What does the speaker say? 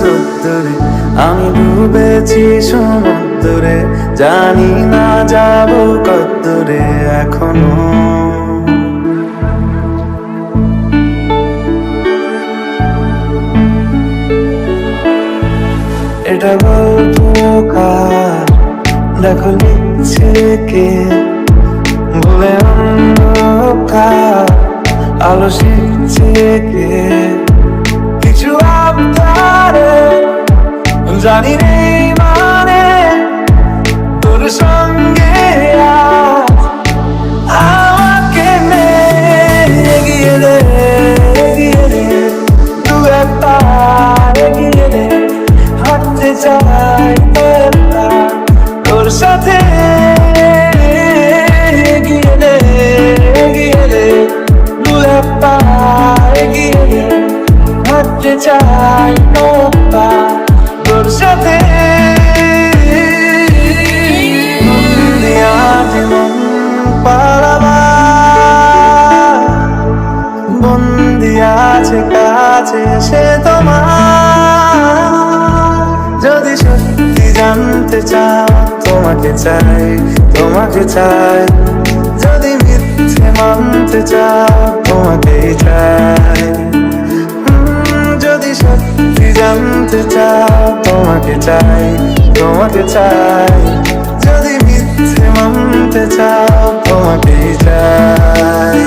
রোদ্দুরে, আমি ডুবেছি সমুদ্রে, জানি না যাব কতদূরে এখনো। এটা গল্প কার, দেখো লিখছে কে, বলে অন্ধকার আলো শিখছে কে, কিছু আবদারে জানি নেই মানে, তোর সঙ্গে আমাকে নে, এগিয়ে দে এগিয়ে দে, দু একটা এগিয়ে দে, হাঁটতে চাই তোর সাথে, এগিয়ে দে এগিয়ে দে, দু একটা এগিয়ে দে, হাঁটতে চাই তোর সাথে। বন্দি আছে কাছে সে তোমার, যদি সত্যি জানতে চাও তোমাকে চাই তোমাকে চাই, যদি মিথ্যে মানতে চাও তোমাকেই চাই, যদি সত্যি জানতে চাও তোমাকে চাই তোমাকে চাই, যদি মিথ্যে মানতে চাও তোমাকেই চাই।